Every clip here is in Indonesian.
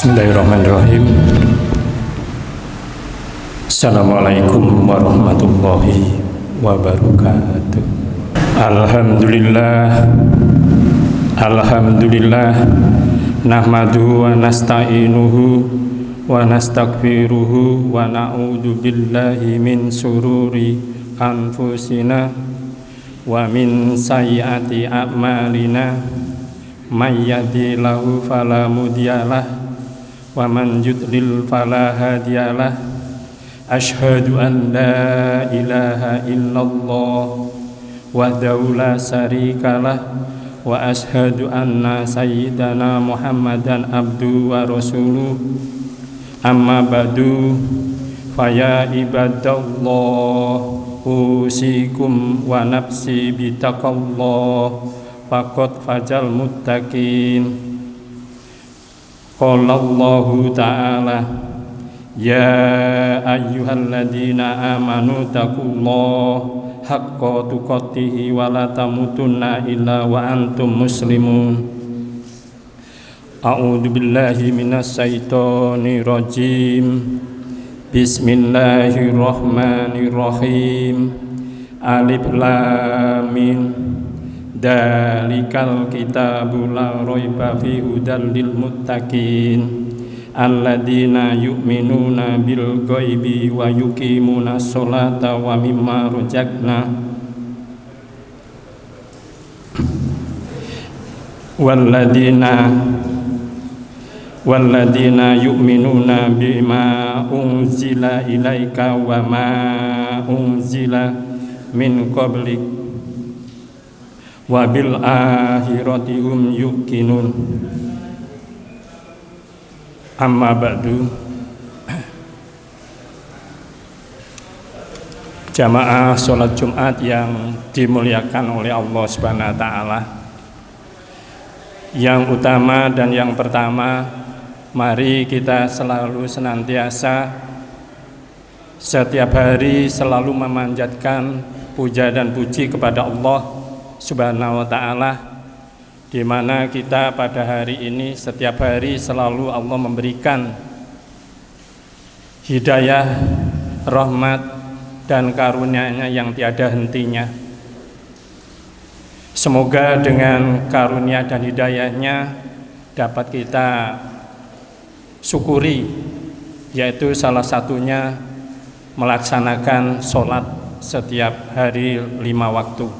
Bismillahirrahmanirrahim. Assalamualaikum warahmatullahi wabarakatuh. Alhamdulillah nahmaduhu wa nasta'inuhu wa nastaghfiruhu wa na'udzu billahi min sururi anfusina wa min sayyiati a'malina may yahdihillahu fala mudhiyalah wa man yudlil fala hadiyalah. Asyhadu an la ilaha illallah wahdahu la syarikalah wa asyhadu anna sayyidana Muhammadan abduhu wa rasuluh. Amma ba'du, faya ibadallah, usikum wa nafsi bitaqallah, faqad fajal muttaqin. Qala Allahu ta'ala, ya ayyuhalladzina amanu taqullaha haqqa tuqatih wa la tamutunna illa wa antum muslimun. A'udzu billahi minasy syaithanir rajim. Bismillahirrahmanirrahim. Alif lam mim. Dalikal kitabu la raiba fi hudal lil muttaqin alladzina yu'minuna bil ghaibi wa yuqimuna sholata wa mimma razaqna walladzina yu'minuna bima unzila ilaika wa ma unzila min qablik wa bil akhirati hum yuqinun. Amma ba'du. Jamaah sholat Jumat yang dimuliakan oleh Allah Subhanahu wa taala. Yang utama dan yang pertama, mari kita selalu senantiasa setiap hari selalu memanjatkan puja dan puji kepada Allah Subhanahu wa ta'ala, di mana kita pada hari ini setiap hari selalu Allah memberikan hidayah, rahmat dan karunia-Nya yang tiada hentinya. Semoga dengan karunia dan hidayah-Nya dapat kita syukuri, yaitu salah satunya melaksanakan sholat setiap hari 5 waktu.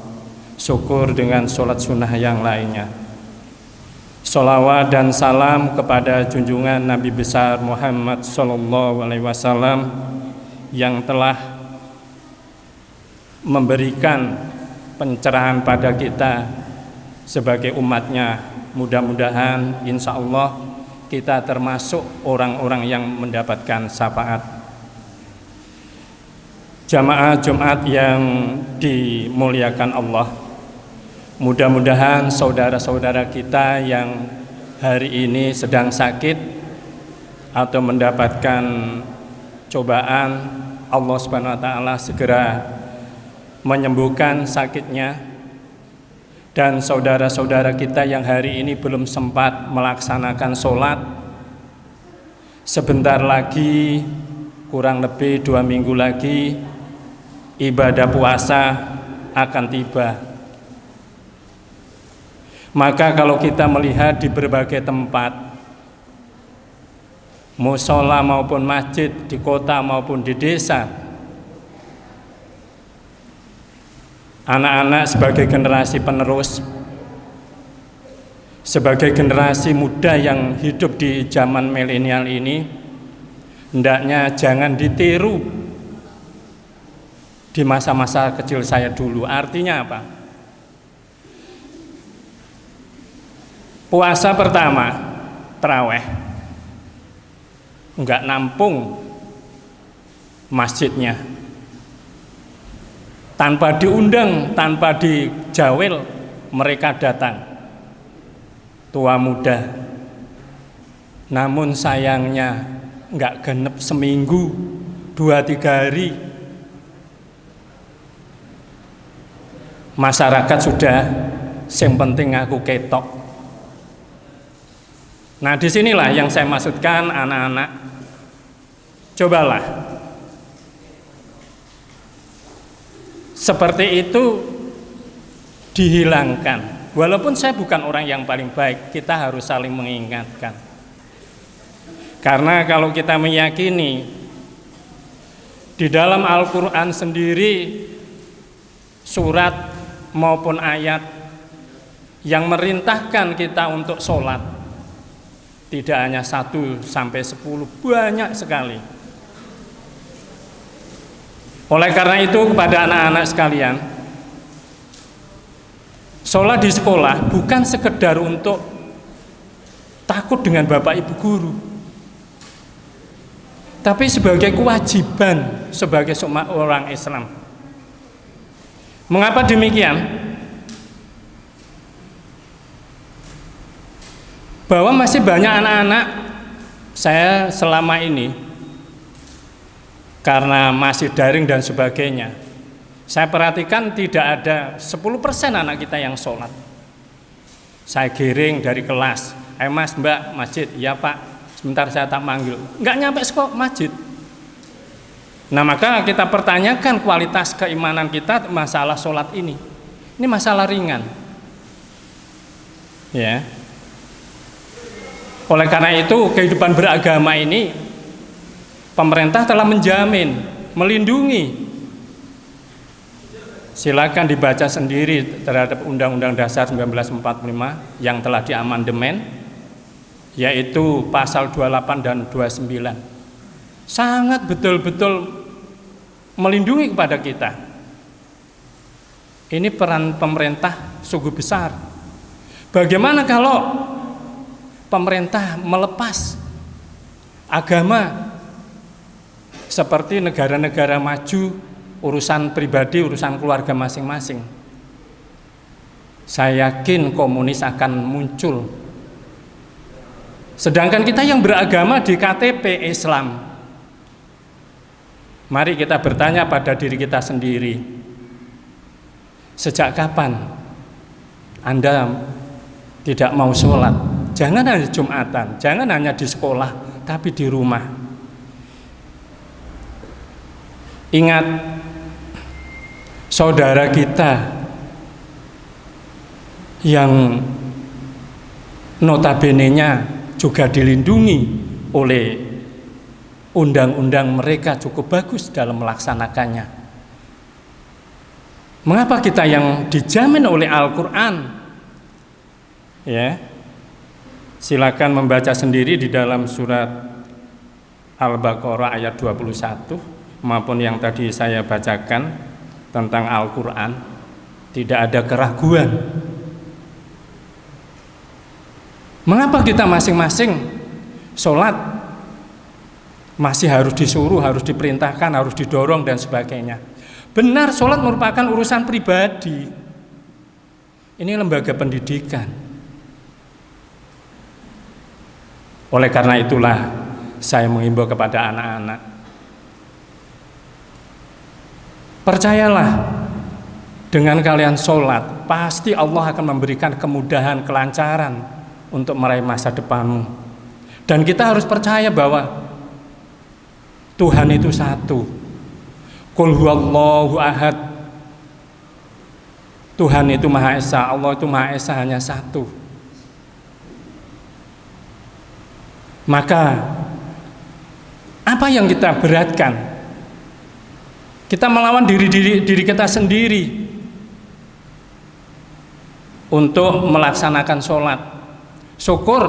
Syukur dengan sholat sunnah yang lainnya. Sholawat dan salam kepada junjungan Nabi besar Muhammad Sallallahu Alaihi Wasallam yang telah memberikan pencerahan pada kita sebagai umatnya. Mudah-mudahan insya Allah kita termasuk orang-orang yang mendapatkan syafaat. Jamaah Jumat yang dimuliakan Allah, mudah-mudahan saudara-saudara kita yang hari ini sedang sakit atau mendapatkan cobaan, Allah Subhanahu wa taala segera menyembuhkan sakitnya. Dan saudara-saudara kita yang hari ini belum sempat melaksanakan sholat, sebentar lagi, kurang lebih 2 minggu lagi, ibadah puasa akan tiba. Maka kalau kita melihat di berbagai tempat, mushola maupun masjid, di kota maupun di desa, anak-anak sebagai generasi penerus, sebagai generasi muda yang hidup di zaman milenial ini, hendaknya jangan ditiru di masa-masa kecil saya dulu. Artinya apa? Puasa pertama, taraweh, enggak nampung masjidnya. Tanpa diundang, tanpa dijawel, mereka datang, tua muda. Namun sayangnya enggak genep seminggu, 2-3 hari, masyarakat sudah, yang penting aku ketok. Nah, disinilah yang saya maksudkan, anak-anak, cobalah seperti itu dihilangkan. Walaupun saya bukan orang yang paling baik, kita harus saling mengingatkan. Karena kalau kita meyakini di dalam Al-Quran sendiri, surat maupun ayat yang merintahkan kita untuk sholat, tidak hanya 1 sampai 10, banyak sekali. Oleh karena itu kepada anak-anak sekalian, sholat di sekolah bukan sekedar untuk takut dengan bapak ibu guru, tapi sebagai kewajiban sebagai orang Islam. Mengapa demikian? Bahwa masih banyak anak-anak saya selama ini, karena masih daring dan sebagainya, saya perhatikan tidak ada 10% anak kita yang sholat. Saya giring dari kelas, mas, mbak, masjid, ya pak, sebentar saya tak manggil, nggak nyampe sekolah masjid. Nah, maka kita pertanyakan kualitas keimanan kita masalah sholat ini. Ini masalah ringan, ya. Oleh karena itu kehidupan beragama ini pemerintah telah menjamin, melindungi. Silakan dibaca sendiri terhadap Undang-Undang Dasar 1945 yang telah diamandemen, yaitu pasal 28 dan 29. Sangat betul-betul melindungi kepada kita. Ini peran pemerintah sungguh besar. Bagaimana kalau pemerintah melepas agama seperti negara-negara maju, urusan pribadi, urusan keluarga masing-masing? Saya yakin komunis akan muncul. Sedangkan kita yang beragama di KTP Islam, mari kita bertanya pada diri kita sendiri, sejak kapan Anda tidak mau sholat? Jangan hanya Jumatan, jangan hanya di sekolah, tapi di rumah. Ingat, saudara kita yang notabene-nya juga dilindungi oleh undang-undang, mereka cukup bagus dalam melaksanakannya. Mengapa kita yang dijamin oleh Al-Quran? Ya, silakan membaca sendiri di dalam surat Al-Baqarah ayat 21 maupun yang tadi saya bacakan tentang Al-Quran. Tidak ada keraguan. Mengapa kita masing-masing sholat masih harus disuruh, harus diperintahkan, harus didorong dan sebagainya? Benar, sholat merupakan urusan pribadi. Ini lembaga pendidikan. Oleh karena itulah saya menghimbau kepada anak-anak, percayalah, dengan kalian sholat pasti Allah akan memberikan kemudahan, kelancaran untuk meraih masa depanmu. Dan kita harus percaya bahwa Tuhan itu satu. Qul huwallahu ahad. Tuhan itu Maha Esa, Allah itu Maha Esa, hanya satu. Maka apa yang kita beratkan? Kita melawan diri kita sendiri untuk melaksanakan sholat. Syukur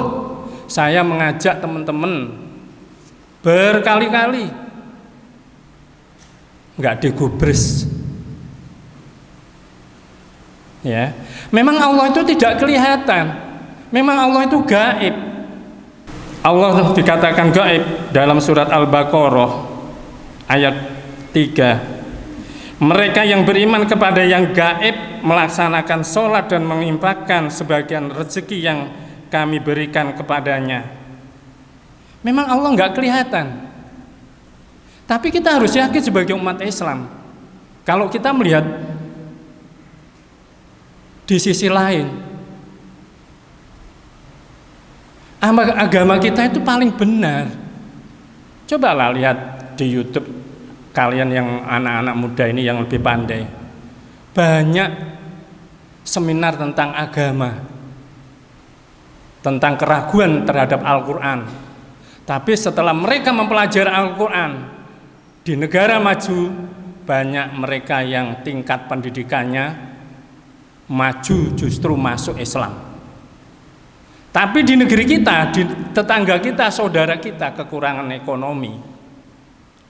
saya mengajak teman-teman berkali-kali, nggak digubris. Ya, memang Allah itu tidak kelihatan, memang Allah itu gaib. Allah dikatakan gaib dalam surat Al-Baqarah ayat 3. Mereka yang beriman kepada yang gaib, melaksanakan sholat dan menginfakkan sebagian rezeki yang kami berikan kepadanya. Memang Allah nggak kelihatan, tapi kita harus yakin sebagai umat Islam, kalau kita melihat di sisi lain, Agama kita itu paling benar. Cobalah lihat di YouTube kalian yang anak-anak muda ini yang lebih pandai. Banyak seminar tentang agama, tentang keraguan terhadap Al-Quran. Tapi setelah mereka mempelajari Al-Quran, di negara maju banyak mereka yang tingkat pendidikannya maju justru masuk Islam. Tapi di negeri kita, di tetangga kita, saudara kita kekurangan ekonomi.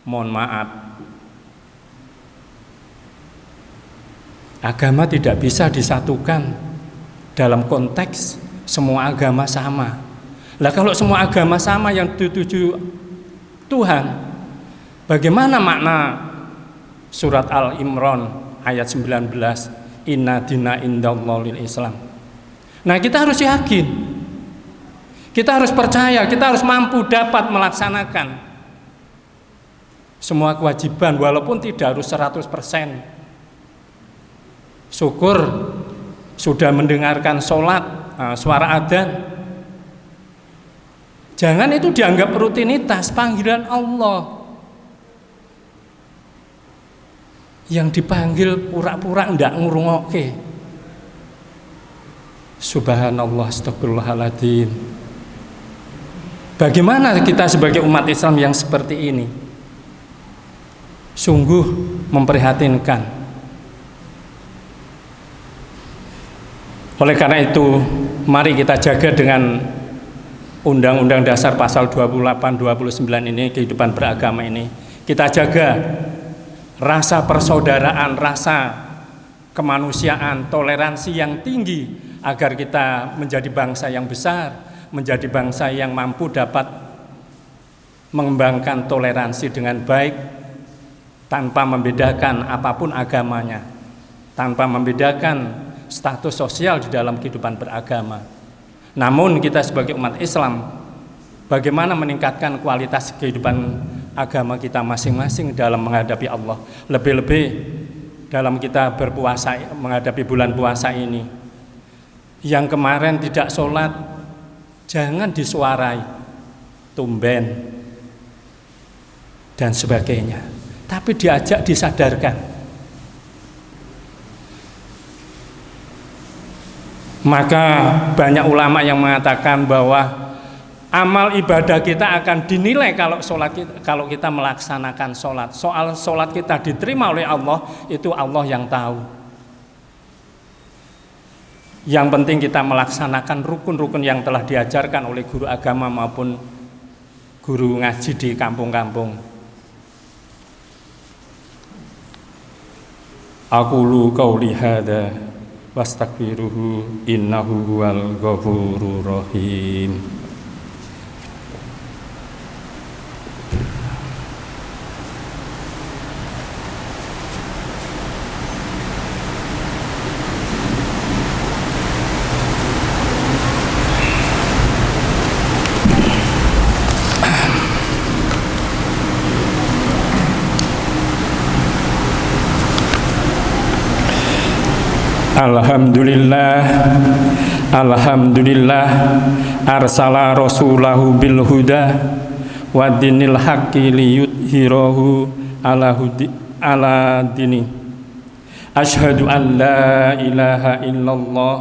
Mohon maaf, agama tidak bisa disatukan dalam konteks semua agama sama. Lah kalau semua agama sama yang dituju Tuhan, bagaimana makna surat Al-Imran ayat 19, inna dina indallahil Islam. Nah, kita harus yakin, kita harus percaya, kita harus mampu dapat melaksanakan semua kewajiban walaupun tidak harus 100%. Syukur sudah mendengarkan sholat, suara adzan. Jangan itu dianggap rutinitas, panggilan Allah. Yang dipanggil pura-pura ndak ngurungoke. Subhanallah, astagfirullahaladzim. Bagaimana kita sebagai umat Islam yang seperti ini? Sungguh memprihatinkan. Oleh karena itu, mari kita jaga dengan Undang-Undang Dasar pasal 28-29 ini, kehidupan beragama ini. Kita jaga rasa persaudaraan, rasa kemanusiaan, toleransi yang tinggi agar kita menjadi bangsa yang besar, menjadi bangsa yang mampu dapat mengembangkan toleransi dengan baik tanpa membedakan apapun agamanya, tanpa membedakan status sosial di dalam kehidupan beragama. Namun kita sebagai umat Islam, bagaimana meningkatkan kualitas kehidupan agama kita masing-masing dalam menghadapi Allah, lebih-lebih dalam kita berpuasa, menghadapi bulan puasa ini. Yang kemarin tidak sholat, jangan disuarai, tumben dan sebagainya, tapi diajak, disadarkan. Maka banyak ulama yang mengatakan bahwa amal ibadah kita akan dinilai kalau kita melaksanakan sholat. Soal sholat kita diterima oleh Allah, itu Allah yang tahu. Yang penting kita melaksanakan rukun-rukun yang telah diajarkan oleh guru agama maupun guru ngaji di kampung-kampung. Aqulu qauli hadza wastaghfiruhu innahu huwal ghafurur rahim. Alhamdulillah arsala rasulahu bil huda wa dinil haqqi liyudhhirahu ala dini. Asyhadu an la ilaha illallah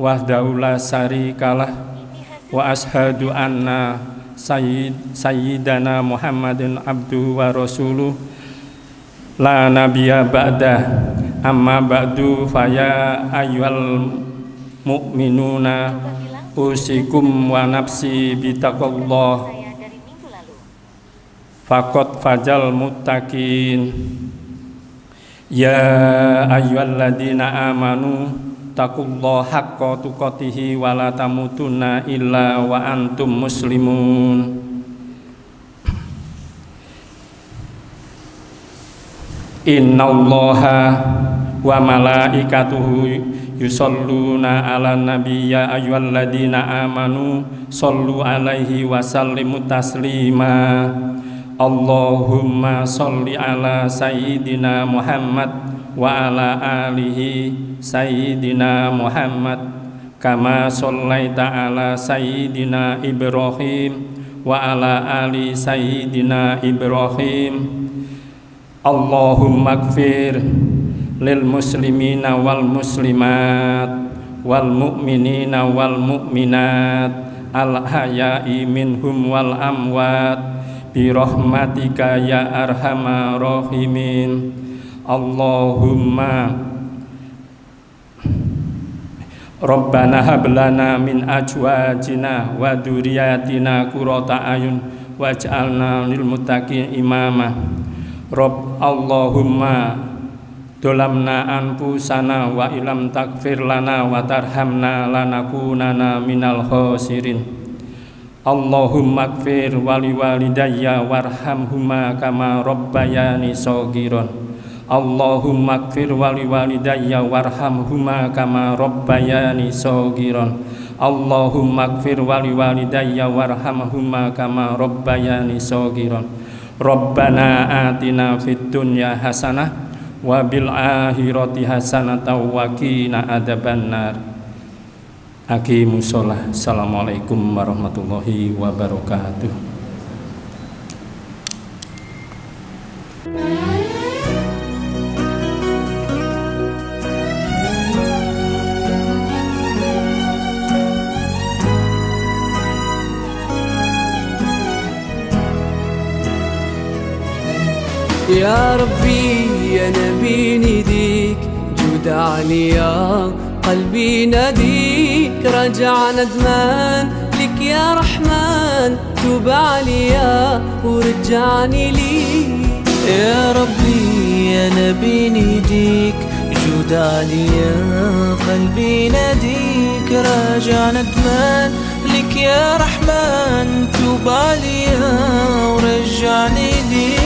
wahdahu la syarikalah wa asyhadu anna sayyidana Muhammadin abduhu wa rasuluh la nabiyya ba'da. Amma ba'du faya ayyuhal mu'minuna usikum wa nafsi bitaqallah faqad fajal muttaqin. Ya ayyuhalladzina amanu taqullaha haqqa tuqatih wa la tamutunna illa wa antum muslimun. Innallaha wa malaikatuhu yusholluna ala nabiyya ayyuhalladzina amanu shollu alaihi wa sallimu taslima. Allahumma sholli ala sayyidina Muhammad wa ala alihi sayyidina Muhammad kama shallaita ala sayyidina Ibrahim wa ala ali sayyidina Ibrahim. Allahumma ighfir lil muslimina wal muslimat wal mu'minina wal mu'minat al ahya'i minhum wal amwat bi rahmatika ya arhamar rahimin. Allahumma Rabbana hab lana min azwajina wa dzurriyyatina qurrata a'yun waj'alna lil muttaqin imama. Rabb Allahumma dolamna anfusana wa ilam takfir lana wa tarhamna lanakunana minal khosirin. Allahumma ighfir wali walidayya warhamhuma kama rabbayani shaghiran. Allahumma ighfir wali walidayya warhamhuma kama rabbayani shaghiran. Allahumma ighfir wali walidayya warhamhuma kama rabbayani shaghiran. Rabbana atina fid dunya hasanah wa bil akhirati hasanatan wa qina adzabannar. Aqimus shalah. Assalamualaikum warahmatullahi wabarakatuh. يا ربي يا نبي نديك جود عليا قلبي ناديك رجع ندمان لك يا رحمن توب عليا ورجعني ليك. يا ربي يا نبي نديك جود عليا قلبي ناديك راجع ندمان لك يا رحمن توب عليا ورجعني ليك.